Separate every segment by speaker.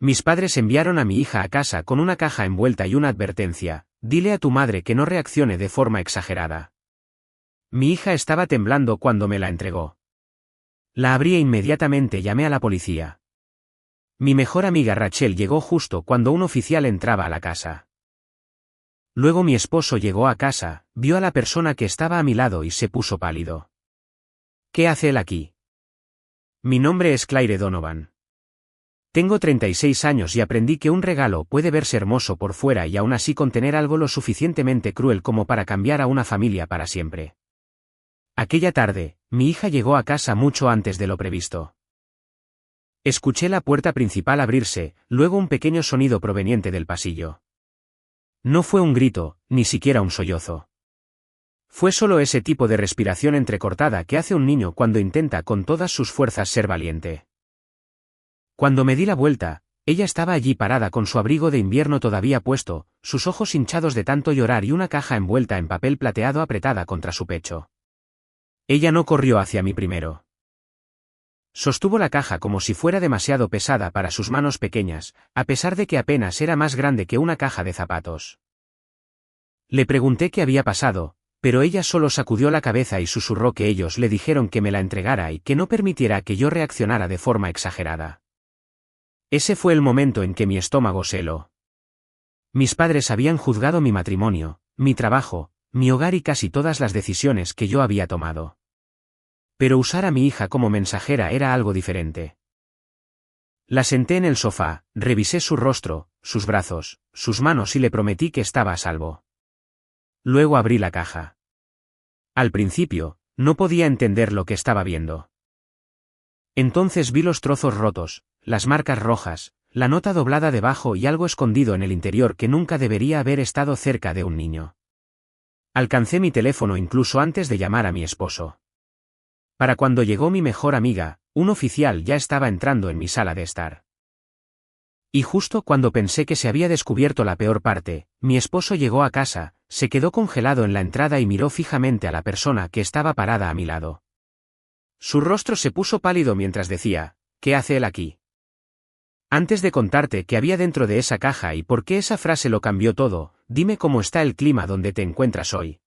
Speaker 1: Mis padres enviaron a mi hija a casa con una caja envuelta y una advertencia: dile a tu madre que no reaccione de forma exagerada. Mi hija estaba temblando cuando me la entregó. La abrí e inmediatamente llamé a la policía. Mi mejor amiga Rachel llegó justo cuando un oficial entraba a la casa. Luego mi esposo llegó a casa, vio a la persona que estaba a mi lado y se puso pálido. ¿Qué hace él aquí? Mi nombre es Claire Donovan. Tengo 36 años y aprendí que un regalo puede verse hermoso por fuera y aún así contener algo lo suficientemente cruel como para cambiar a una familia para siempre. Aquella tarde, mi hija llegó a casa mucho antes de lo previsto. Escuché la puerta principal abrirse, luego un pequeño sonido proveniente del pasillo. No fue un grito, ni siquiera un sollozo. Fue solo ese tipo de respiración entrecortada que hace un niño cuando intenta con todas sus fuerzas ser valiente. Cuando me di la vuelta, ella estaba allí parada con su abrigo de invierno todavía puesto, sus ojos hinchados de tanto llorar y una caja envuelta en papel plateado apretada contra su pecho. Ella no corrió hacia mí primero. Sostuvo la caja como si fuera demasiado pesada para sus manos pequeñas, a pesar de que apenas era más grande que una caja de zapatos. Le pregunté qué había pasado, pero ella solo sacudió la cabeza y susurró que ellos le dijeron que me la entregara y que no permitiera que yo reaccionara de forma exagerada. Ese fue el momento en que mi estómago se heló. Mis padres habían juzgado mi matrimonio, mi trabajo, mi hogar y casi todas las decisiones que yo había tomado. Pero usar a mi hija como mensajera era algo diferente. La senté en el sofá, revisé su rostro, sus brazos, sus manos y le prometí que estaba a salvo. Luego abrí la caja. Al principio, no podía entender lo que estaba viendo. Entonces vi los trozos rotos, las marcas rojas, la nota doblada debajo y algo escondido en el interior que nunca debería haber estado cerca de un niño. Alcancé mi teléfono incluso antes de llamar a mi esposo. Para cuando llegó mi mejor amiga, un oficial ya estaba entrando en mi sala de estar. Y justo cuando pensé que se había descubierto la peor parte, mi esposo llegó a casa, se quedó congelado en la entrada y miró fijamente a la persona que estaba parada a mi lado. Su rostro se puso pálido mientras decía: ¿qué hace él aquí? Antes de contarte qué había dentro de esa caja y por qué esa frase lo cambió todo, dime cómo está el clima donde te encuentras hoy.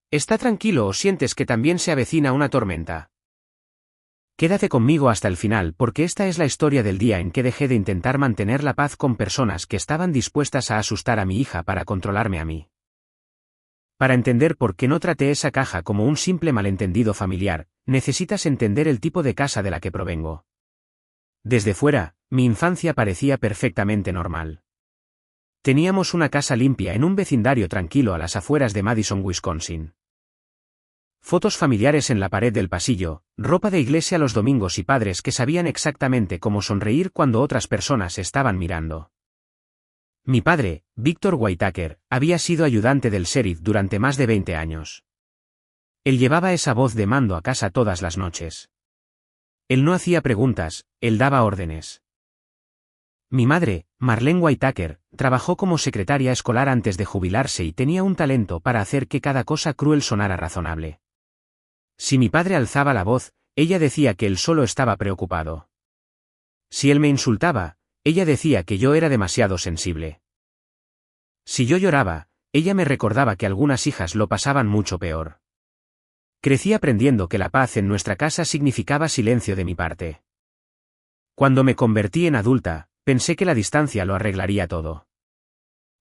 Speaker 1: ¿Está tranquilo o sientes que también se avecina una tormenta? Quédate conmigo hasta el final porque esta es la historia del día en que dejé de intentar mantener la paz con personas que estaban dispuestas a asustar a mi hija para controlarme a mí. Para entender por qué no traté esa caja como un simple malentendido familiar, necesitas entender el tipo de casa de la que provengo. Desde fuera, mi infancia parecía perfectamente normal. Teníamos una casa limpia en un vecindario tranquilo a las afueras de Madison, Wisconsin. Fotos familiares en la pared del pasillo, ropa de iglesia los domingos y padres que sabían exactamente cómo sonreír cuando otras personas estaban mirando. Mi padre, Victor Whitaker, había sido ayudante del sheriff durante más de 20 años. Él llevaba esa voz de mando a casa todas las noches. Él no hacía preguntas, él daba órdenes. Mi madre, Marlene Whitaker, trabajó como secretaria escolar antes de jubilarse y tenía un talento para hacer que cada cosa cruel sonara razonable. Si mi padre alzaba la voz, ella decía que él solo estaba preocupado. Si él me insultaba, ella decía que yo era demasiado sensible. Si yo lloraba, ella me recordaba que algunas hijas lo pasaban mucho peor. Crecí aprendiendo que la paz en nuestra casa significaba silencio de mi parte. Cuando me convertí en adulta, pensé que la distancia lo arreglaría todo.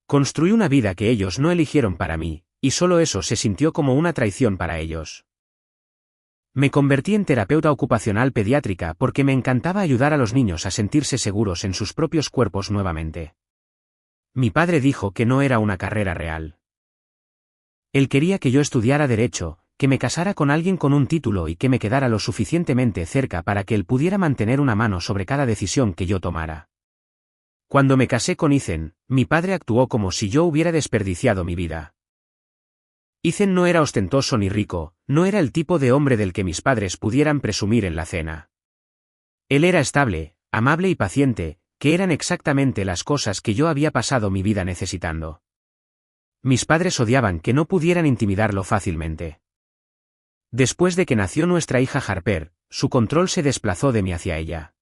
Speaker 1: Construí una vida que ellos no eligieron para mí, y solo eso se sintió como una traición para ellos. Me convertí en terapeuta ocupacional pediátrica porque me encantaba ayudar a los niños a sentirse seguros en sus propios cuerpos nuevamente. Mi padre dijo que no era una carrera real. Él quería que yo estudiara derecho, que me casara con alguien con un título y que me quedara lo suficientemente cerca para que él pudiera mantener una mano sobre cada decisión que yo tomara. Cuando me casé con Ethan, mi padre actuó como si yo hubiera desperdiciado mi vida. Ethan no era ostentoso ni rico, no era el tipo de hombre del que mis padres pudieran presumir en la cena. Él era estable, amable y paciente, que eran exactamente las cosas que yo había pasado mi vida necesitando. Mis padres odiaban que no pudieran intimidarlo fácilmente. Después de que nació nuestra hija Harper, su control se desplazó de mí hacia ella.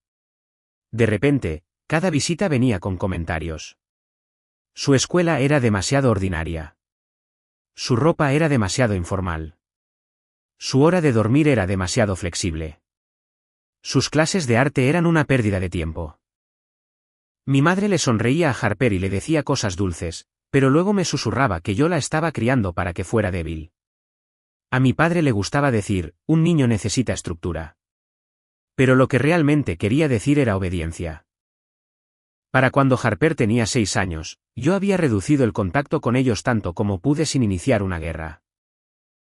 Speaker 1: De repente, cada visita venía con comentarios. Su escuela era demasiado ordinaria. Su ropa era demasiado informal. Su hora de dormir era demasiado flexible. Sus clases de arte eran una pérdida de tiempo. Mi madre le sonreía a Harper y le decía cosas dulces, pero luego me susurraba que yo la estaba criando para que fuera débil. A mi padre le gustaba decir, un niño necesita estructura. Pero lo que realmente quería decir era obediencia. Para cuando Harper tenía 6 años, yo había reducido el contacto con ellos tanto como pude sin iniciar una guerra.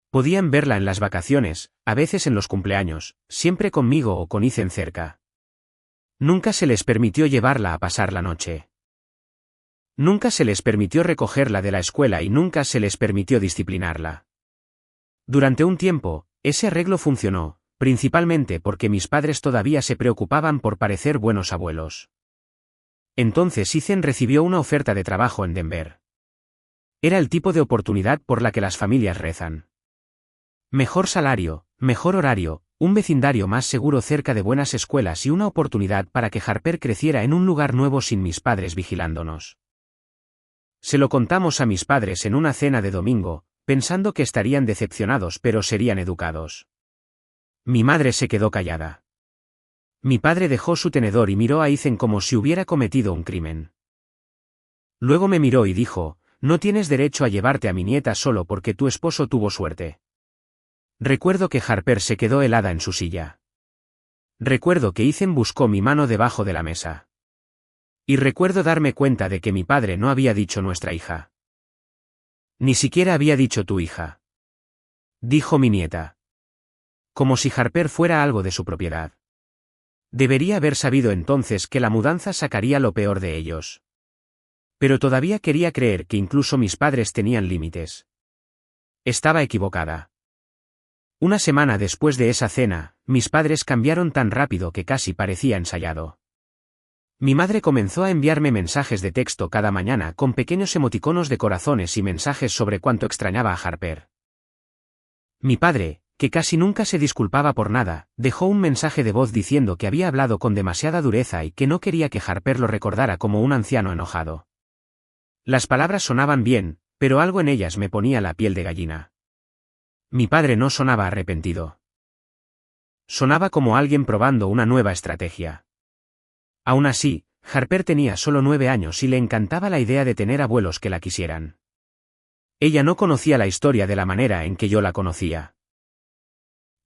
Speaker 1: Podían verla en las vacaciones, a veces en los cumpleaños, siempre conmigo o con Ethan cerca. Nunca se les permitió llevarla a pasar la noche. Nunca se les permitió recogerla de la escuela y nunca se les permitió disciplinarla. Durante un tiempo, ese arreglo funcionó, principalmente porque mis padres todavía se preocupaban por parecer buenos abuelos. Entonces Ethan recibió una oferta de trabajo en Denver. Era el tipo de oportunidad por la que las familias rezan. Mejor salario, mejor horario, un vecindario más seguro cerca de buenas escuelas y una oportunidad para que Harper creciera en un lugar nuevo sin mis padres vigilándonos. Se lo contamos a mis padres en una cena de domingo, pensando que estarían decepcionados pero serían educados. Mi madre se quedó callada. Mi padre dejó su tenedor y miró a Ethan como si hubiera cometido un crimen. Luego me miró y dijo, no tienes derecho a llevarte a mi nieta solo porque tu esposo tuvo suerte. Recuerdo que Harper se quedó helada en su silla. Recuerdo que Ethan buscó mi mano debajo de la mesa. Y recuerdo darme cuenta de que mi padre no había dicho nuestra hija. Ni siquiera había dicho tu hija. Dijo mi nieta. Como si Harper fuera algo de su propiedad. Debería haber sabido entonces que la mudanza sacaría lo peor de ellos. Pero todavía quería creer que incluso mis padres tenían límites. Estaba equivocada. Una semana después de esa cena, mis padres cambiaron tan rápido que casi parecía ensayado. Mi madre comenzó a enviarme mensajes de texto cada mañana con pequeños emoticonos de corazones y mensajes sobre cuánto extrañaba a Harper. Mi padre, que casi nunca se disculpaba por nada, dejó un mensaje de voz diciendo que había hablado con demasiada dureza y que no quería que Harper lo recordara como un anciano enojado. Las palabras sonaban bien, pero algo en ellas me ponía la piel de gallina. Mi padre no sonaba arrepentido. Sonaba como alguien probando una nueva estrategia. Aún así, Harper tenía solo 9 años y le encantaba la idea de tener abuelos que la quisieran. Ella no conocía la historia de la manera en que yo la conocía.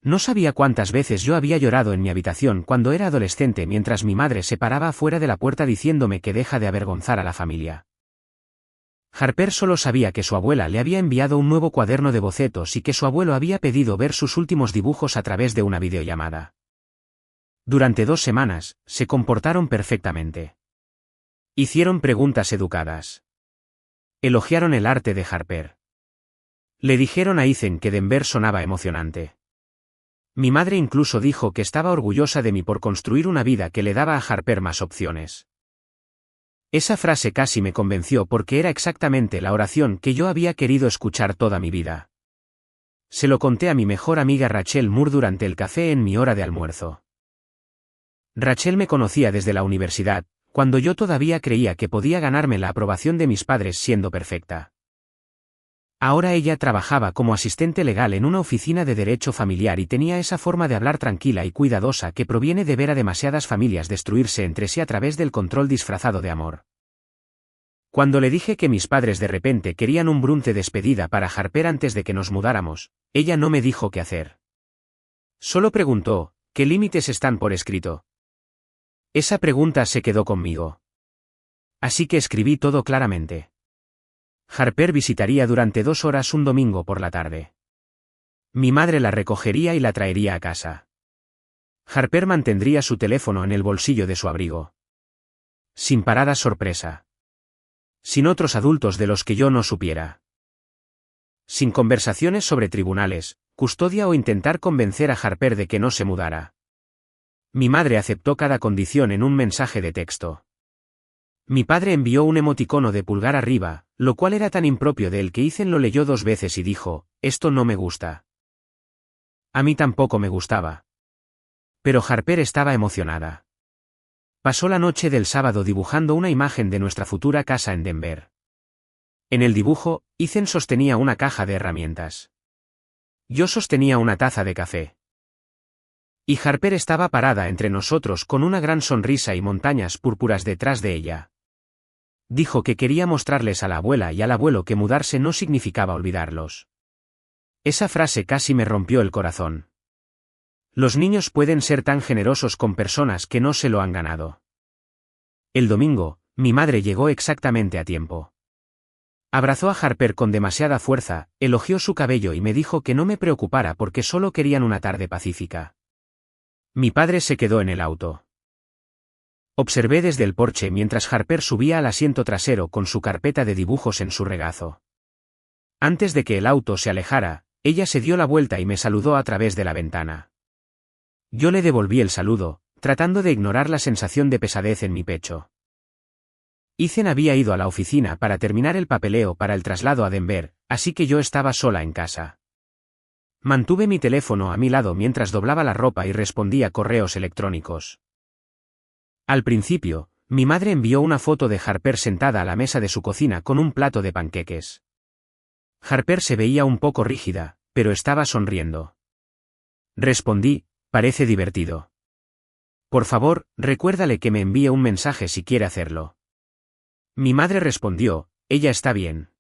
Speaker 1: No sabía cuántas veces yo había llorado en mi habitación cuando era adolescente mientras mi madre se paraba afuera de la puerta diciéndome que deja de avergonzar a la familia. Harper solo sabía que su abuela le había enviado un nuevo cuaderno de bocetos y que su abuelo había pedido ver sus últimos dibujos a través de una videollamada. Durante 2 semanas, se comportaron perfectamente. Hicieron preguntas educadas. Elogiaron el arte de Harper. Le dijeron a Ethan que Denver sonaba emocionante. Mi madre incluso dijo que estaba orgullosa de mí por construir una vida que le daba a Harper más opciones. Esa frase casi me convenció porque era exactamente la oración que yo había querido escuchar toda mi vida. Se lo conté a mi mejor amiga Rachel Moore durante el café en mi hora de almuerzo. Rachel me conocía desde la universidad, cuando yo todavía creía que podía ganarme la aprobación de mis padres siendo perfecta. Ahora ella trabajaba como asistente legal en una oficina de derecho familiar y tenía esa forma de hablar tranquila y cuidadosa que proviene de ver a demasiadas familias destruirse entre sí a través del control disfrazado de amor. Cuando le dije que mis padres de repente querían un brunch de despedida para Harper antes de que nos mudáramos, ella no me dijo qué hacer. Solo preguntó, ¿qué límites están por escrito? Esa pregunta se quedó conmigo. Así que escribí todo claramente. Harper visitaría durante 2 horas un domingo por la tarde. Mi madre la recogería y la traería a casa. Harper mantendría su teléfono en el bolsillo de su abrigo. Sin parada sorpresa. Sin otros adultos de los que yo no supiera. Sin conversaciones sobre tribunales, custodia o intentar convencer a Harper de que no se mudara. Mi madre aceptó cada condición en un mensaje de texto. Mi padre envió un emoticono de pulgar arriba, lo cual era tan impropio de él que Ethan lo leyó 2 veces y dijo, esto no me gusta. A mí tampoco me gustaba. Pero Harper estaba emocionada. Pasó la noche del sábado dibujando una imagen de nuestra futura casa en Denver. En el dibujo, Ethan sostenía una caja de herramientas. Yo sostenía una taza de café. Y Harper estaba parada entre nosotros con una gran sonrisa y montañas púrpuras detrás de ella. Dijo que quería mostrarles a la abuela y al abuelo que mudarse no significaba olvidarlos. Esa frase casi me rompió el corazón. Los niños pueden ser tan generosos con personas que no se lo han ganado. El domingo, mi madre llegó exactamente a tiempo. Abrazó a Harper con demasiada fuerza, elogió su cabello y me dijo que no me preocupara porque solo querían una tarde pacífica. Mi padre se quedó en el auto. Observé desde el porche mientras Harper subía al asiento trasero con su carpeta de dibujos en su regazo. Antes de que el auto se alejara, ella se dio la vuelta y me saludó a través de la ventana. Yo le devolví el saludo, tratando de ignorar la sensación de pesadez en mi pecho. Ethan había ido a la oficina para terminar el papeleo para el traslado a Denver, así que yo estaba sola en casa. Mantuve mi teléfono a mi lado mientras doblaba la ropa y respondía correos electrónicos. Al principio, mi madre envió una foto de Harper sentada a la mesa de su cocina con un plato de panqueques. Harper se veía un poco rígida, pero estaba sonriendo. Respondí, parece divertido. Por favor, recuérdale que me envíe un mensaje si quiere hacerlo. Mi madre respondió, ella está bien.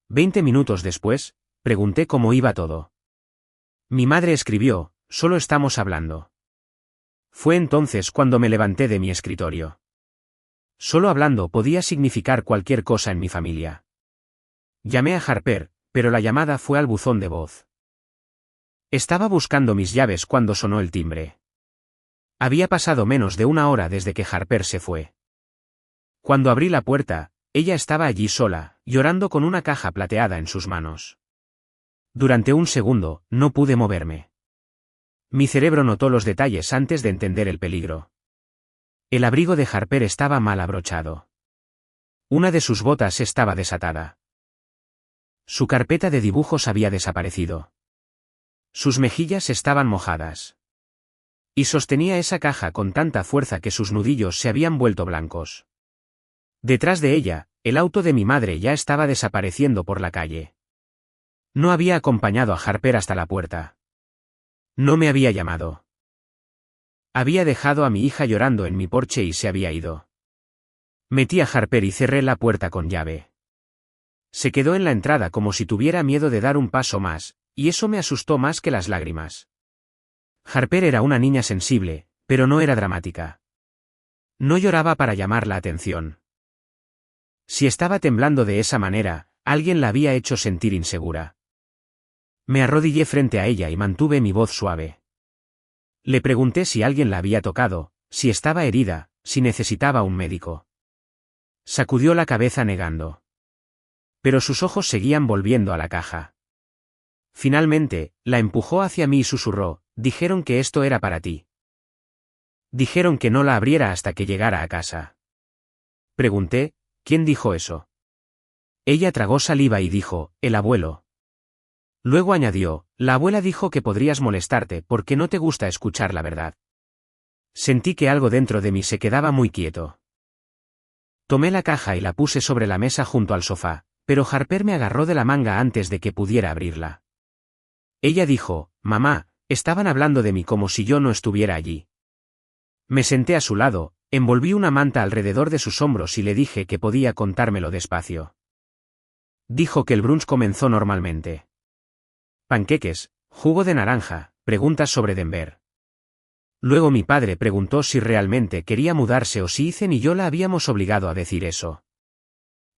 Speaker 1: 20 minutos después, pregunté cómo iba todo. Mi madre escribió, solo estamos hablando. Fue entonces cuando me levanté de mi escritorio. Solo hablando podía significar cualquier cosa en mi familia. Llamé a Harper, pero la llamada fue al buzón de voz. Estaba buscando mis llaves cuando sonó el timbre. Había pasado menos de una hora desde que Harper se fue. Cuando abrí la puerta, ella estaba allí sola, llorando con una caja plateada en sus manos. Durante un segundo, no pude moverme. Mi cerebro notó los detalles antes de entender el peligro. El abrigo de Harper estaba mal abrochado. Una de sus botas estaba desatada. Su carpeta de dibujos había desaparecido. Sus mejillas estaban mojadas. Y sostenía esa caja con tanta fuerza que sus nudillos se habían vuelto blancos. Detrás de ella, el auto de mi madre ya estaba desapareciendo por la calle. No había acompañado a Harper hasta la puerta. No me había llamado. Había dejado a mi hija llorando en mi porche y se había ido. Metí a Harper y cerré la puerta con llave. Se quedó en la entrada como si tuviera miedo de dar un paso más, y eso me asustó más que las lágrimas. Harper era una niña sensible, pero no era dramática. No lloraba para llamar la atención. Si estaba temblando de esa manera, alguien la había hecho sentir insegura. Me arrodillé frente a ella y mantuve mi voz suave. Le pregunté si alguien la había tocado, si estaba herida, si necesitaba un médico. Sacudió la cabeza negando. Pero sus ojos seguían volviendo a la caja. Finalmente, la empujó hacia mí y susurró, dijeron que esto era para ti. Dijeron que no la abriera hasta que llegara a casa. Pregunté, ¿quién dijo eso? Ella tragó saliva y dijo, el abuelo. Luego añadió, la abuela dijo que podrías molestarte porque no te gusta escuchar la verdad. Sentí que algo dentro de mí se quedaba muy quieto. Tomé la caja y la puse sobre la mesa junto al sofá, pero Harper me agarró de la manga antes de que pudiera abrirla. Ella dijo, mamá, estaban hablando de mí como si yo no estuviera allí. Me senté a su lado, envolví una manta alrededor de sus hombros y le dije que podía contármelo despacio. Dijo que el brunch comenzó normalmente. Panqueques, jugo de naranja, preguntas sobre Denver. Luego mi padre preguntó si realmente quería mudarse o si Ethan y yo la habíamos obligado a decir eso.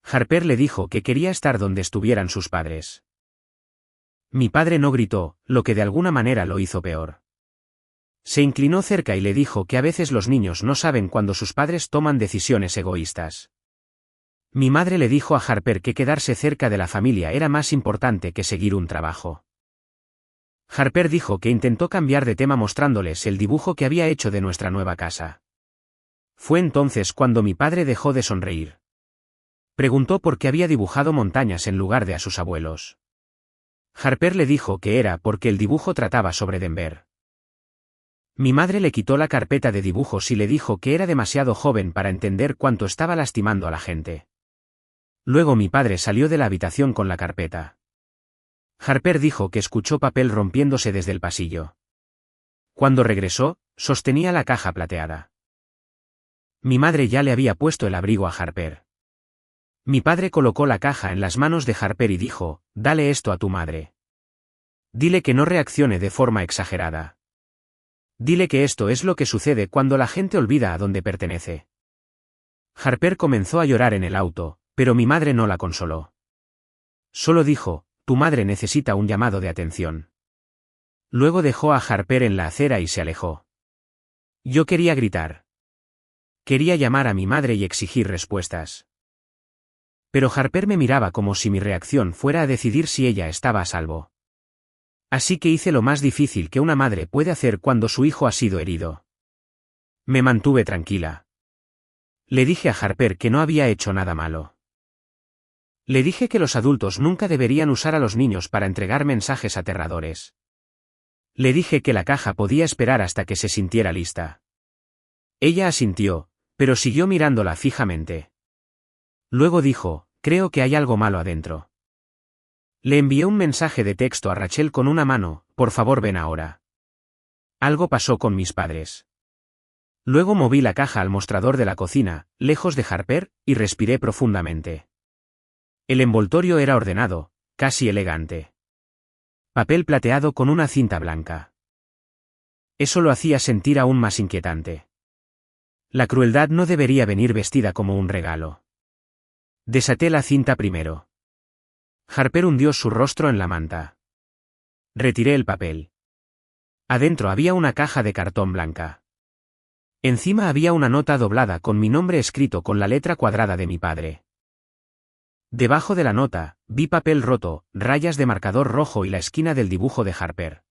Speaker 1: Harper le dijo que quería estar donde estuvieran sus padres. Mi padre no gritó, lo que de alguna manera lo hizo peor. Se inclinó cerca y le dijo que a veces los niños no saben cuando sus padres toman decisiones egoístas. Mi madre le dijo a Harper que quedarse cerca de la familia era más importante que seguir un trabajo. Harper dijo que intentó cambiar de tema mostrándoles el dibujo que había hecho de nuestra nueva casa. Fue entonces cuando mi padre dejó de sonreír. Preguntó por qué había dibujado montañas en lugar de a sus abuelos. Harper le dijo que era porque el dibujo trataba sobre Denver. Mi madre le quitó la carpeta de dibujos y le dijo que era demasiado joven para entender cuánto estaba lastimando a la gente. Luego mi padre salió de la habitación con la carpeta. Harper dijo que escuchó papel rompiéndose desde el pasillo. Cuando regresó, sostenía la caja plateada. Mi madre ya le había puesto el abrigo a Harper. Mi padre colocó la caja en las manos de Harper y dijo, «Dale esto a tu madre. Dile que no reaccione de forma exagerada. Dile que esto es lo que sucede cuando la gente olvida a dónde pertenece». Harper comenzó a llorar en el auto, pero mi madre no la consoló. Solo dijo, «Tu madre necesita un llamado de atención». Luego dejó a Harper en la acera y se alejó. Yo quería gritar. Quería llamar a mi madre y exigir respuestas. Pero Harper me miraba como si mi reacción fuera a decidir si ella estaba a salvo. Así que hice lo más difícil que una madre puede hacer cuando su hijo ha sido herido. Me mantuve tranquila. Le dije a Harper que no había hecho nada malo. Le dije que los adultos nunca deberían usar a los niños para entregar mensajes aterradores. Le dije que la caja podía esperar hasta que se sintiera lista. Ella asintió, pero siguió mirándola fijamente. Luego dijo, «Creo que hay algo malo adentro». Le envié un mensaje de texto a Rachel con una mano, «Por favor ven ahora». Algo pasó con mis padres. Luego moví la caja al mostrador de la cocina, lejos de Harper, y respiré profundamente. El envoltorio era ordenado, casi elegante. Papel plateado con una cinta blanca. Eso lo hacía sentir aún más inquietante. La crueldad no debería venir vestida como un regalo. Desaté la cinta primero. Harper hundió su rostro en la manta. Retiré el papel. Adentro había una caja de cartón blanca. Encima había una nota doblada con mi nombre escrito con la letra cuadrada de mi padre. Debajo de la nota, vi papel roto, rayas de marcador rojo y la esquina del dibujo de Harper.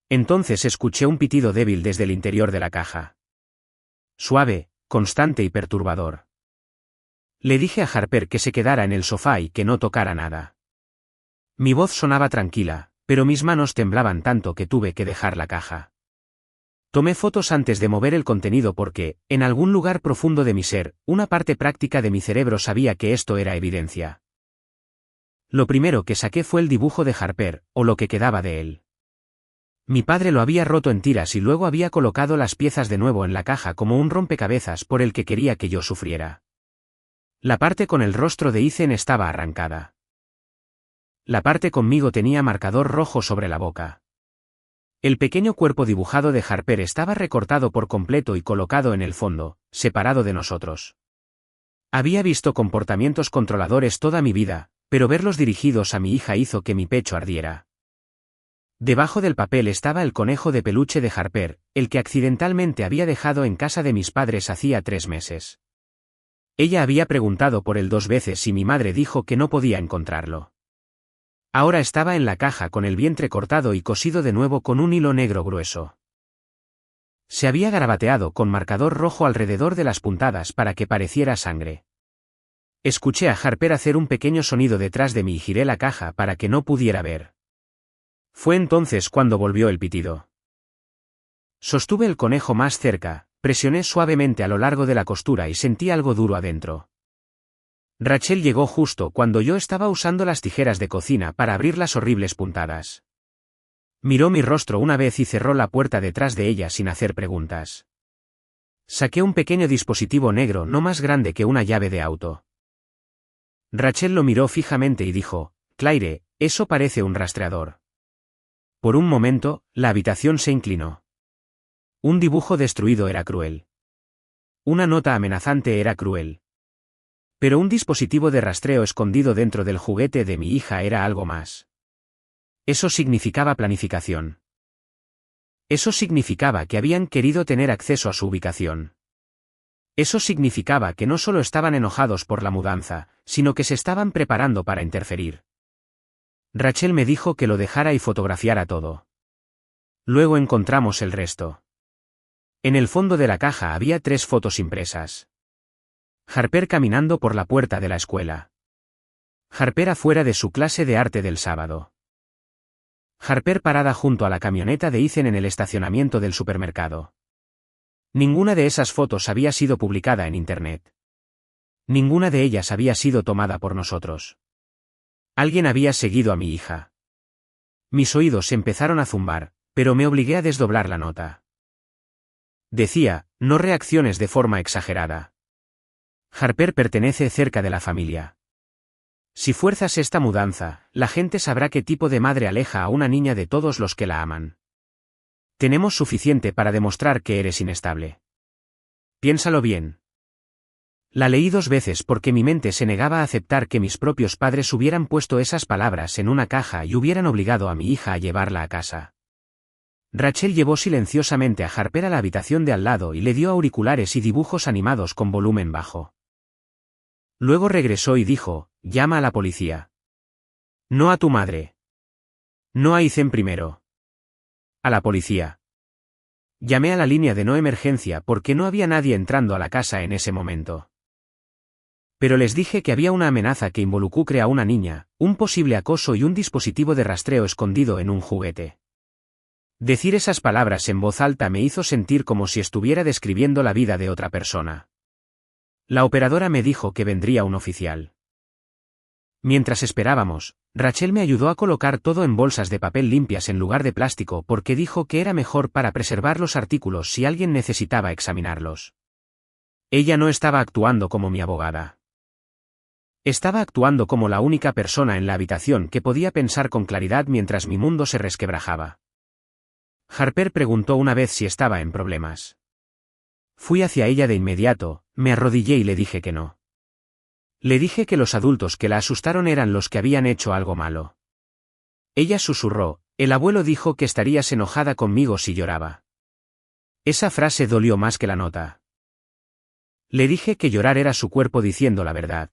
Speaker 1: Entonces escuché un pitido débil desde el interior de la caja. Suave, constante y perturbador. Le dije a Harper que se quedara en el sofá y que no tocara nada. Mi voz sonaba tranquila, pero mis manos temblaban tanto que tuve que dejar la caja. Tomé fotos antes de mover el contenido porque, en algún lugar profundo de mi ser, una parte práctica de mi cerebro sabía que esto era evidencia. Lo primero que saqué fue el dibujo de Harper, o lo que quedaba de él. Mi padre lo había roto en tiras y luego había colocado las piezas de nuevo en la caja como un rompecabezas por el que quería que yo sufriera. La parte con el rostro de Ethan estaba arrancada. La parte conmigo tenía marcador rojo sobre la boca. El pequeño cuerpo dibujado de Harper estaba recortado por completo y colocado en el fondo, separado de nosotros. Había visto comportamientos controladores toda mi vida, pero verlos dirigidos a mi hija hizo que mi pecho ardiera. Debajo del papel estaba el conejo de peluche de Harper, el que accidentalmente había dejado en casa de mis padres hacía 3 meses. Ella había preguntado por él 2 veces y mi madre dijo que no podía encontrarlo. Ahora estaba en la caja con el vientre cortado y cosido de nuevo con un hilo negro grueso. Se había garabateado con marcador rojo alrededor de las puntadas para que pareciera sangre. Escuché a Harper hacer un pequeño sonido detrás de mí y giré la caja para que no pudiera ver. Fue entonces cuando volvió el pitido. Sostuve el conejo más cerca, presioné suavemente a lo largo de la costura y sentí algo duro adentro. Rachel llegó justo cuando yo estaba usando las tijeras de cocina para abrir las horribles puntadas. Miró mi rostro una vez y cerró la puerta detrás de ella sin hacer preguntas. Saqué un pequeño dispositivo negro no más grande que una llave de auto. Rachel lo miró fijamente y dijo, «Claire, eso parece un rastreador». Por un momento, la habitación se inclinó. Un dibujo destruido era cruel. Una nota amenazante era cruel. Pero un dispositivo de rastreo escondido dentro del juguete de mi hija era algo más. Eso significaba planificación. Eso significaba que habían querido tener acceso a su ubicación. Eso significaba que no solo estaban enojados por la mudanza, sino que se estaban preparando para interferir. Rachel me dijo que lo dejara y fotografiara todo. Luego encontramos el resto. En el fondo de la caja había 3 fotos impresas. Harper caminando por la puerta de la escuela. Harper afuera de su clase de arte del sábado. Harper parada junto a la camioneta de Ethan en el estacionamiento del supermercado. Ninguna de esas fotos había sido publicada en Internet. Ninguna de ellas había sido tomada por nosotros. Alguien había seguido a mi hija. Mis oídos empezaron a zumbar, pero me obligué a desdoblar la nota. Decía, no reacciones de forma exagerada. Harper pertenece cerca de la familia. Si fuerzas esta mudanza, la gente sabrá qué tipo de madre aleja a una niña de todos los que la aman. Tenemos suficiente para demostrar que eres inestable. Piénsalo bien. La leí 2 veces porque mi mente se negaba a aceptar que mis propios padres hubieran puesto esas palabras en una caja y hubieran obligado a mi hija a llevarla a casa. Rachel llevó silenciosamente a Harper a la habitación de al lado y le dio auriculares y dibujos animados con volumen bajo. Luego regresó y dijo, llama a la policía. No a tu madre. No a Ethan primero. A la policía. Llamé a la línea de no emergencia porque no había nadie entrando a la casa en ese momento. Pero les dije que había una amenaza que involucre a una niña, un posible acoso y un dispositivo de rastreo escondido en un juguete. Decir esas palabras en voz alta me hizo sentir como si estuviera describiendo la vida de otra persona. La operadora me dijo que vendría un oficial. Mientras esperábamos, Rachel me ayudó a colocar todo en bolsas de papel limpias en lugar de plástico porque dijo que era mejor para preservar los artículos si alguien necesitaba examinarlos. Ella no estaba actuando como mi abogada. Estaba actuando como la única persona en la habitación que podía pensar con claridad mientras mi mundo se resquebrajaba. Harper preguntó una vez si estaba en problemas. Fui hacia ella de inmediato, me arrodillé y le dije que no. Le dije que los adultos que la asustaron eran los que habían hecho algo malo. Ella susurró, el abuelo dijo que estarías enojada conmigo si lloraba. Esa frase dolió más que la nota. Le dije que llorar era su cuerpo diciendo la verdad.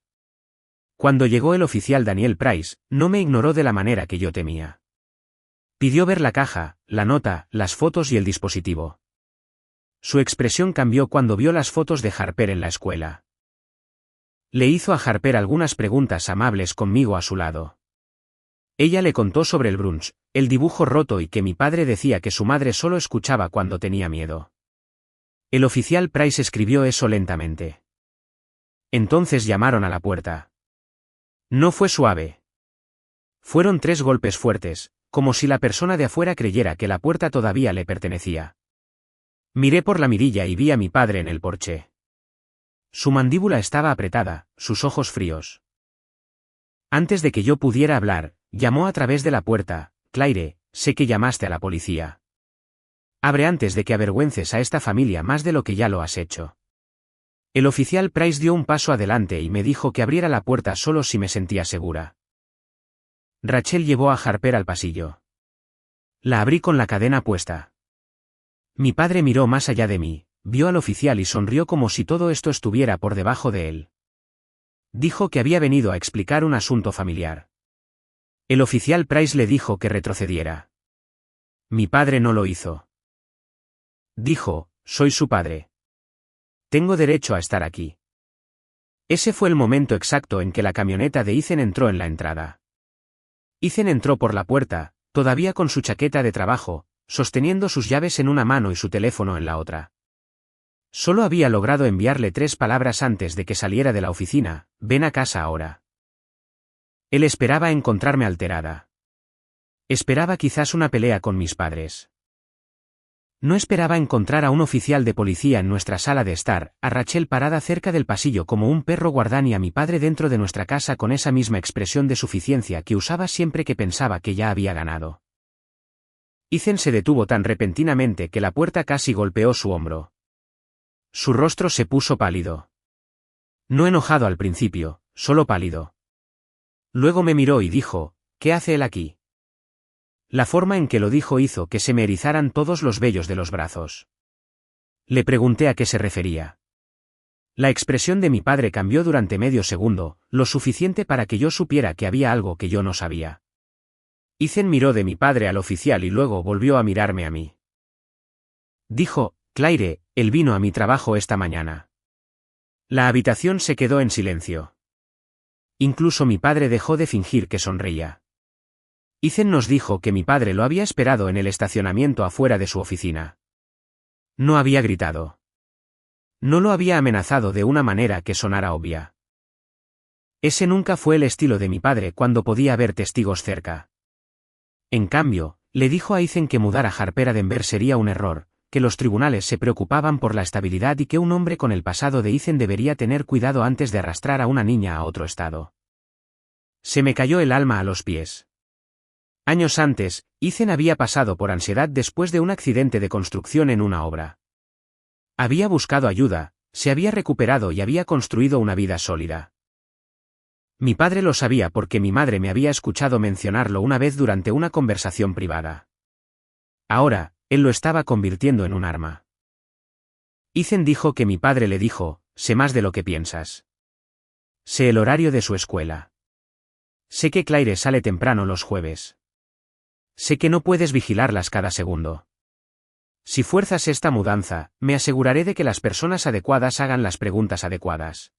Speaker 1: Cuando llegó el oficial Daniel Price, no me ignoró de la manera que yo temía. Pidió ver la caja, la nota, las fotos y el dispositivo. Su expresión cambió cuando vio las fotos de Harper en la escuela. Le hizo a Harper algunas preguntas amables conmigo a su lado. Ella le contó sobre el brunch, el dibujo roto y que mi padre decía que su madre solo escuchaba cuando tenía miedo. El oficial Price escribió eso lentamente. Entonces llamaron a la puerta. No fue suave. Fueron 3 golpes fuertes, como si la persona de afuera creyera que la puerta todavía le pertenecía. Miré por la mirilla y vi a mi padre en el porche. Su mandíbula estaba apretada, sus ojos fríos. Antes de que yo pudiera hablar, llamó a través de la puerta, Claire, sé que llamaste a la policía. Abre antes de que avergüences a esta familia más de lo que ya lo has hecho. El oficial Price dio un paso adelante y me dijo que abriera la puerta solo si me sentía segura. Rachel llevó a Harper al pasillo. La abrí con la cadena puesta. Mi padre miró más allá de mí, vio al oficial y sonrió como si todo esto estuviera por debajo de él. Dijo que había venido a explicar un asunto familiar. El oficial Price le dijo que retrocediera. Mi padre no lo hizo. Dijo, soy su padre. Tengo derecho a estar aquí. Ese fue el momento exacto en que la camioneta de Ethan entró en la entrada. Ethan entró por la puerta, todavía con su chaqueta de trabajo, sosteniendo sus llaves en una mano y su teléfono en la otra. Solo había logrado enviarle 3 palabras antes de que saliera de la oficina, ven a casa ahora. Él esperaba encontrarme alterada. Esperaba quizás una pelea con mis padres. No esperaba encontrar a un oficial de policía en nuestra sala de estar, a Rachel parada cerca del pasillo como un perro guardián y a mi padre dentro de nuestra casa con esa misma expresión de suficiencia que usaba siempre que pensaba que ya había ganado. Ethan se detuvo tan repentinamente que la puerta casi golpeó su hombro. Su rostro se puso pálido. No enojado al principio, solo pálido. Luego me miró y dijo, ¿qué hace él aquí? La forma en que lo dijo hizo que se me erizaran todos los vellos de los brazos. Le pregunté a qué se refería. La expresión de mi padre cambió durante medio segundo, lo suficiente para que yo supiera que había algo que yo no sabía. Ethan miró de mi padre al oficial y luego volvió a mirarme a mí. Dijo, Claire, él vino a mi trabajo esta mañana. La habitación se quedó en silencio. Incluso mi padre dejó de fingir que sonreía. Ethan nos dijo que mi padre lo había esperado en el estacionamiento afuera de su oficina. No había gritado. No lo había amenazado de una manera que sonara obvia. Ese nunca fue el estilo de mi padre cuando podía haber testigos cerca. En cambio, le dijo a Ethan que mudar a Harper a Denver sería un error, que los tribunales se preocupaban por la estabilidad y que un hombre con el pasado de Ethan debería tener cuidado antes de arrastrar a una niña a otro estado. Se me cayó el alma a los pies. Años antes, Ethan había pasado por ansiedad después de un accidente de construcción en una obra. Había buscado ayuda, se había recuperado y había construido una vida sólida. Mi padre lo sabía porque mi madre me había escuchado mencionarlo una vez durante una conversación privada. Ahora, él lo estaba convirtiendo en un arma. Ethan dijo que mi padre le dijo: sé más de lo que piensas. Sé el horario de su escuela. Sé que Claire sale temprano los jueves. Sé que no puedes vigilarlas cada segundo. Si fuerzas esta mudanza, me aseguraré de que las personas adecuadas hagan las preguntas adecuadas.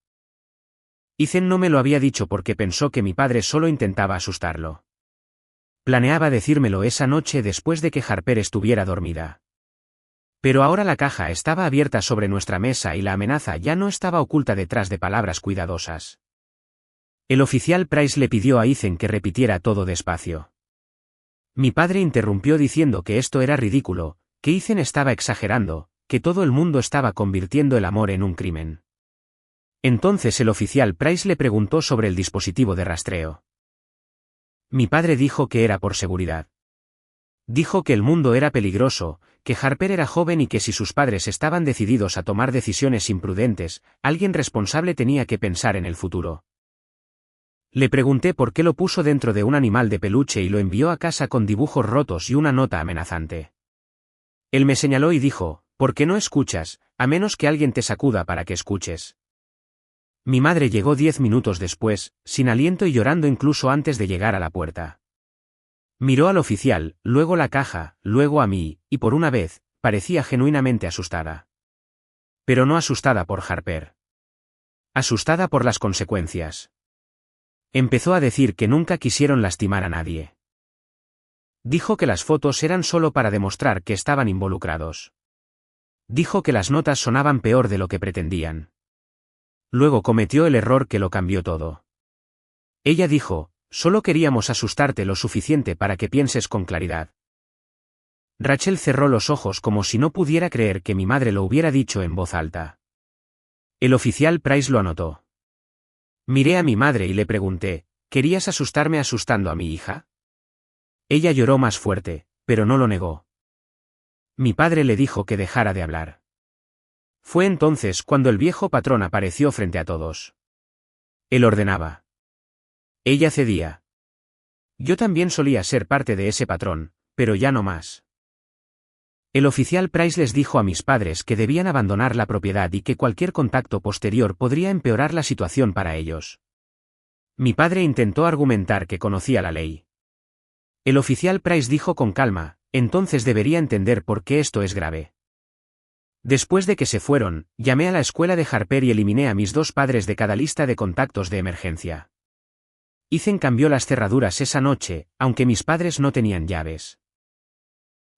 Speaker 1: Ethan no me lo había dicho porque pensó que mi padre solo intentaba asustarlo. Planeaba decírmelo esa noche después de que Harper estuviera dormida. Pero ahora la caja estaba abierta sobre nuestra mesa y la amenaza ya no estaba oculta detrás de palabras cuidadosas. El oficial Price le pidió a Ethan que repitiera todo despacio. Mi padre interrumpió diciendo que esto era ridículo, que Ethan estaba exagerando, que todo el mundo estaba convirtiendo el amor en un crimen. Entonces el oficial Price le preguntó sobre el dispositivo de rastreo. Mi padre dijo que era por seguridad. Dijo que el mundo era peligroso, que Harper era joven y que si sus padres estaban decididos a tomar decisiones imprudentes, alguien responsable tenía que pensar en el futuro. Le pregunté por qué lo puso dentro de un animal de peluche y lo envió a casa con dibujos rotos y una nota amenazante. Él me señaló y dijo: ¿por qué no escuchas, a menos que alguien te sacuda para que escuches? Mi madre llegó 10 minutos después, sin aliento y llorando incluso antes de llegar a la puerta. Miró al oficial, luego la caja, luego a mí, y por una vez, parecía genuinamente asustada. Pero no asustada por Harper. Asustada por las consecuencias. Empezó a decir que nunca quisieron lastimar a nadie. Dijo que las fotos eran solo para demostrar que estaban involucrados. Dijo que las notas sonaban peor de lo que pretendían. Luego cometió el error que lo cambió todo. Ella dijo: solo queríamos asustarte lo suficiente para que pienses con claridad. Rachel cerró los ojos como si no pudiera creer que mi madre lo hubiera dicho en voz alta. El oficial Price lo anotó. Miré a mi madre y le pregunté: ¿querías asustarme asustando a mi hija? Ella lloró más fuerte, pero no lo negó. Mi padre le dijo que dejara de hablar. Fue entonces cuando el viejo patrón apareció frente a todos. Él ordenaba. Ella cedía. Yo también solía ser parte de ese patrón, pero ya no más. El oficial Price les dijo a mis padres que debían abandonar la propiedad y que cualquier contacto posterior podría empeorar la situación para ellos. Mi padre intentó argumentar que conocía la ley. El oficial Price dijo con calma: entonces debería entender por qué esto es grave. Después de que se fueron, llamé a la escuela de Harper y eliminé a mis dos padres de cada lista de contactos de emergencia. Ethan cambió las cerraduras esa noche, aunque mis padres no tenían llaves.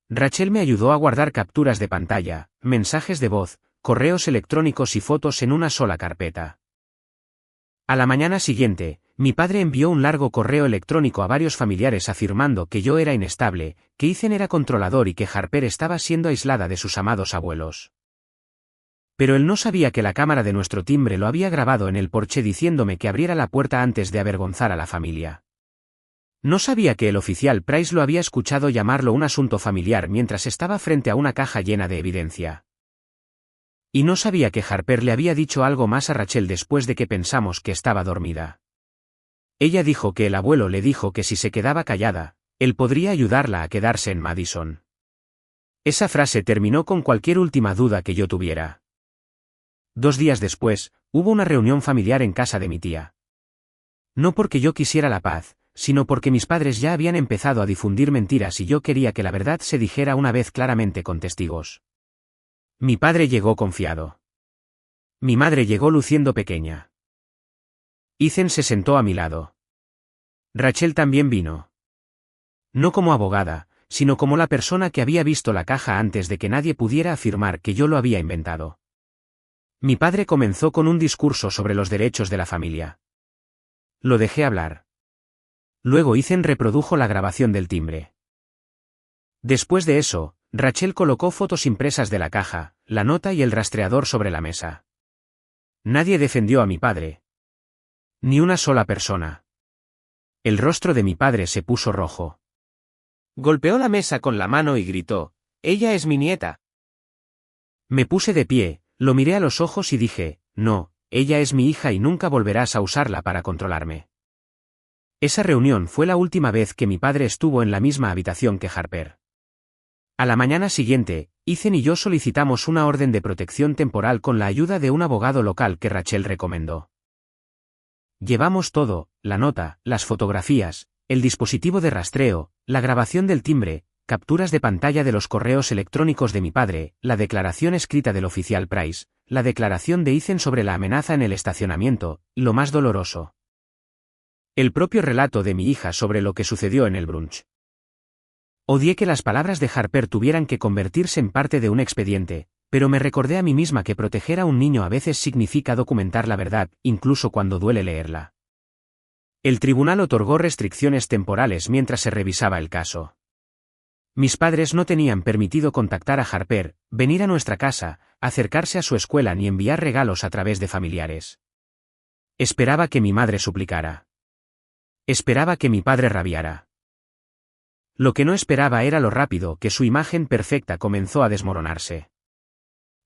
Speaker 1: Rachel me ayudó a guardar capturas de pantalla, mensajes de voz, correos electrónicos y fotos en una sola carpeta. A la mañana siguiente, mi padre envió un largo correo electrónico a varios familiares afirmando que yo era inestable, que Ethan era controlador y que Harper estaba siendo aislada de sus amados abuelos. Pero él no sabía que la cámara de nuestro timbre lo había grabado en el porche diciéndome que abriera la puerta antes de avergonzar a la familia. No sabía que el oficial Price lo había escuchado llamarlo un asunto familiar mientras estaba frente a una caja llena de evidencia. Y no sabía que Harper le había dicho algo más a Rachel después de que pensamos que estaba dormida. Ella dijo que el abuelo le dijo que si se quedaba callada, él podría ayudarla a quedarse en Madison. Esa frase terminó con cualquier última duda que yo tuviera. 2 días después, hubo una reunión familiar en casa de mi tía. No porque yo quisiera la paz, sino porque mis padres ya habían empezado a difundir mentiras y yo quería que la verdad se dijera una vez claramente con testigos. Mi padre llegó confiado. Mi madre llegó luciendo pequeña. Ethan se sentó a mi lado. Rachel también vino. No como abogada, sino como la persona que había visto la caja antes de que nadie pudiera afirmar que yo lo había inventado. Mi padre comenzó con un discurso sobre los derechos de la familia. Lo dejé hablar. Luego Ethan reprodujo la grabación del timbre. Después de eso, Rachel colocó fotos impresas de la caja, la nota y el rastreador sobre la mesa. Nadie defendió a mi padre. Ni una sola persona. El rostro de mi padre se puso rojo. Golpeó la mesa con la mano y gritó: «¡Ella es mi nieta!». Me puse de pie, lo miré a los ojos y dije: «No, ella es mi hija y nunca volverás a usarla para controlarme». Esa reunión fue la última vez que mi padre estuvo en la misma habitación que Harper. A la mañana siguiente, Ethan y yo solicitamos una orden de protección temporal con la ayuda de un abogado local que Rachel recomendó. Llevamos todo: la nota, las fotografías, el dispositivo de rastreo, la grabación del timbre, capturas de pantalla de los correos electrónicos de mi padre, la declaración escrita del oficial Price, la declaración de Ethan sobre la amenaza en el estacionamiento, y lo más doloroso, el propio relato de mi hija sobre lo que sucedió en el brunch. Odié que las palabras de Harper tuvieran que convertirse en parte de un expediente, pero me recordé a mí misma que proteger a un niño a veces significa documentar la verdad, incluso cuando duele leerla. El tribunal otorgó restricciones temporales mientras se revisaba el caso. Mis padres no tenían permitido contactar a Harper, venir a nuestra casa, acercarse a su escuela ni enviar regalos a través de familiares. Esperaba que mi madre suplicara. Esperaba que mi padre rabiara. Lo que no esperaba era lo rápido que su imagen perfecta comenzó a desmoronarse.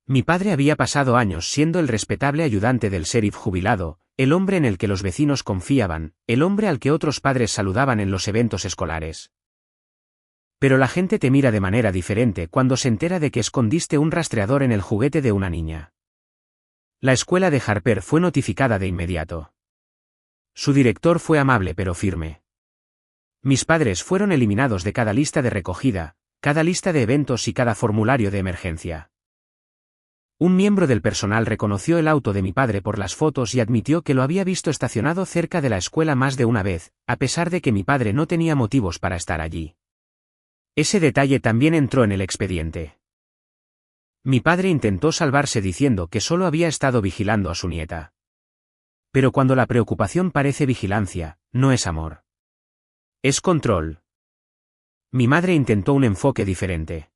Speaker 1: Mi padre había pasado años siendo el respetable ayudante del sheriff jubilado, el hombre en el que los vecinos confiaban, el hombre al que otros padres saludaban en los eventos escolares. Pero la gente te mira de manera diferente cuando se entera de que escondiste un rastreador en el juguete de una niña. La escuela de Harper fue notificada de inmediato. Su director fue amable pero firme. Mis padres fueron eliminados de cada lista de recogida, cada lista de eventos y cada formulario de emergencia. Un miembro del personal reconoció el auto de mi padre por las fotos y admitió que lo había visto estacionado cerca de la escuela más de una vez, a pesar de que mi padre no tenía motivos para estar allí. Ese detalle también entró en el expediente. Mi padre intentó salvarse diciendo que solo había estado vigilando a su nieta. Pero cuando la preocupación parece vigilancia, no es amor. Es control. Mi madre intentó un enfoque diferente.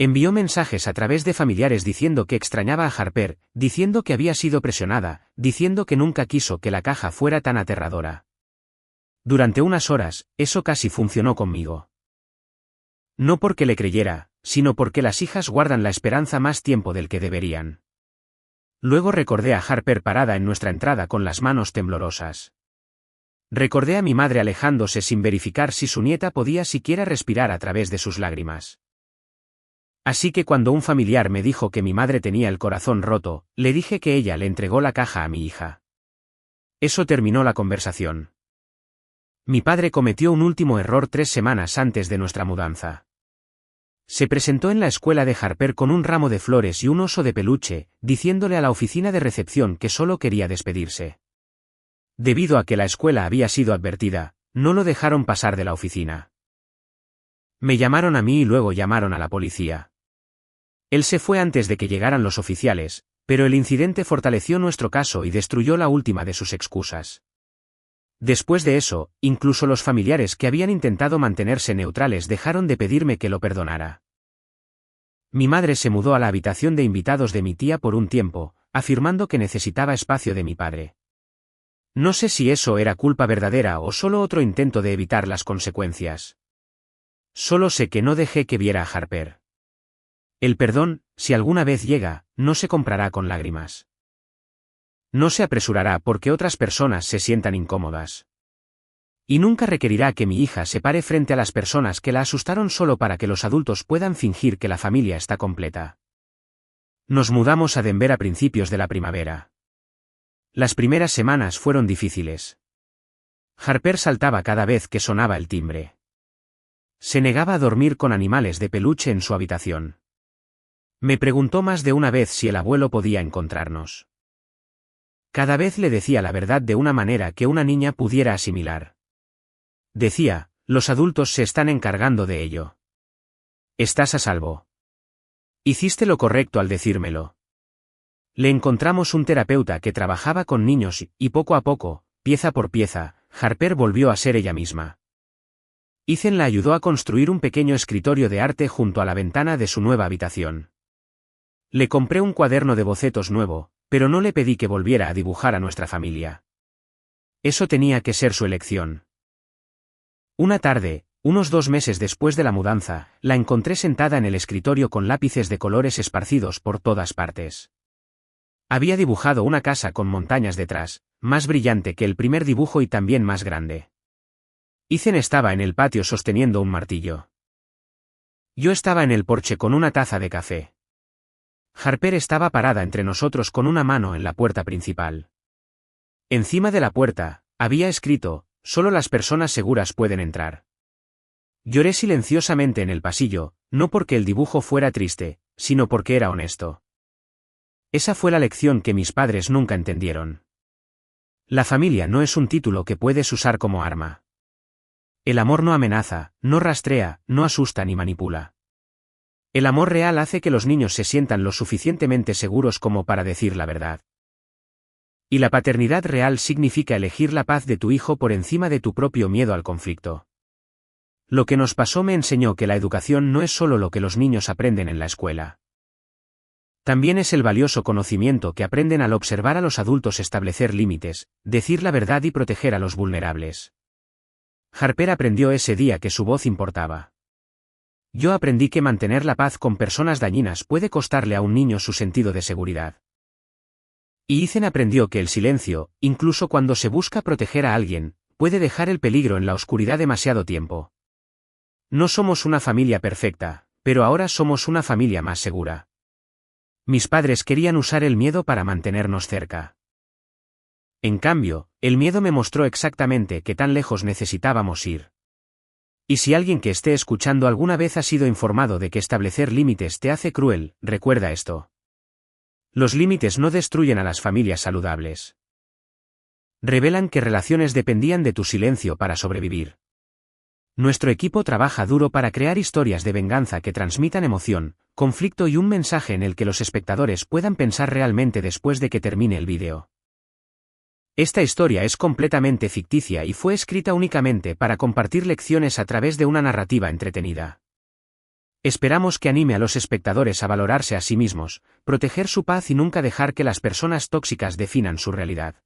Speaker 1: Envió mensajes a través de familiares diciendo que extrañaba a Harper, diciendo que había sido presionada, diciendo que nunca quiso que la caja fuera tan aterradora. Durante unas horas, eso casi funcionó conmigo. No porque le creyera, sino porque las hijas guardan la esperanza más tiempo del que deberían. Luego recordé a Harper parada en nuestra entrada con las manos temblorosas. Recordé a mi madre alejándose sin verificar si su nieta podía siquiera respirar a través de sus lágrimas. Así que cuando un familiar me dijo que mi madre tenía el corazón roto, le dije que ella le entregó la caja a mi hija. Eso terminó la conversación. Mi padre cometió un último error 3 semanas antes de nuestra mudanza. Se presentó en la escuela de Harper con un ramo de flores y un oso de peluche, diciéndole a la oficina de recepción que solo quería despedirse. Debido a que la escuela había sido advertida, no lo dejaron pasar de la oficina. Me llamaron a mí y luego llamaron a la policía. Él se fue antes de que llegaran los oficiales, pero el incidente fortaleció nuestro caso y destruyó la última de sus excusas. Después de eso, incluso los familiares que habían intentado mantenerse neutrales dejaron de pedirme que lo perdonara. Mi madre se mudó a la habitación de invitados de mi tía por un tiempo, afirmando que necesitaba espacio de mi padre. No sé si eso era culpa verdadera o solo otro intento de evitar las consecuencias. Solo sé que no dejé que viera a Harper. El perdón, si alguna vez llega, no se comprará con lágrimas. No se apresurará porque otras personas se sientan incómodas. Y nunca requerirá que mi hija se pare frente a las personas que la asustaron solo para que los adultos puedan fingir que la familia está completa. Nos mudamos a Denver a principios de la primavera. Las primeras semanas fueron difíciles. Harper saltaba cada vez que sonaba el timbre. Se negaba a dormir con animales de peluche en su habitación. Me preguntó más de una vez si el abuelo podía encontrarnos. Cada vez le decía la verdad de una manera que una niña pudiera asimilar. Decía, Los adultos se están encargando de ello. Estás a salvo. Hiciste lo correcto al decírmelo. Le encontramos un terapeuta que trabajaba con niños y poco a poco, pieza por pieza, Harper volvió a ser ella misma. Ethan la ayudó a construir un pequeño escritorio de arte junto a la ventana de su nueva habitación. Le compré un cuaderno de bocetos nuevo, pero no le pedí que volviera a dibujar a nuestra familia. Eso tenía que ser su elección. Una tarde, unos 2 meses después de la mudanza, la encontré sentada en el escritorio con lápices de colores esparcidos por todas partes. Había dibujado una casa con montañas detrás, más brillante que el primer dibujo y también más grande. Ethan estaba en el patio sosteniendo un martillo. Yo estaba en el porche con una taza de café. Harper estaba parada entre nosotros con una mano en la puerta principal. Encima de la puerta, había escrito, «Solo las personas seguras pueden entrar». Lloré silenciosamente en el pasillo, no porque el dibujo fuera triste, sino porque era honesto. Esa fue la lección que mis padres nunca entendieron. La familia no es un título que puedes usar como arma. El amor no amenaza, no rastrea, no asusta ni manipula. El amor real hace que los niños se sientan lo suficientemente seguros como para decir la verdad. Y la paternidad real significa elegir la paz de tu hijo por encima de tu propio miedo al conflicto. Lo que nos pasó me enseñó que la educación no es solo lo que los niños aprenden en la escuela. También es el valioso conocimiento que aprenden al observar a los adultos establecer límites, decir la verdad y proteger a los vulnerables. Harper aprendió ese día que su voz importaba. Yo aprendí que mantener la paz con personas dañinas puede costarle a un niño su sentido de seguridad. Y Ethan aprendió que el silencio, incluso cuando se busca proteger a alguien, puede dejar el peligro en la oscuridad demasiado tiempo. No somos una familia perfecta, pero ahora somos una familia más segura. Mis padres querían usar el miedo para mantenernos cerca. En cambio, el miedo me mostró exactamente qué tan lejos necesitábamos ir. Y si alguien que esté escuchando alguna vez ha sido informado de que establecer límites te hace cruel, recuerda esto. Los límites no destruyen a las familias saludables. Revelan que relaciones dependían de tu silencio para sobrevivir. Nuestro equipo trabaja duro para crear historias de venganza que transmitan emoción, conflicto y un mensaje en el que los espectadores puedan pensar realmente después de que termine el vídeo. Esta historia es completamente ficticia y fue escrita únicamente para compartir lecciones a través de una narrativa entretenida. Esperamos que anime a los espectadores a valorarse a sí mismos, proteger su paz y nunca dejar que las personas tóxicas definan su realidad.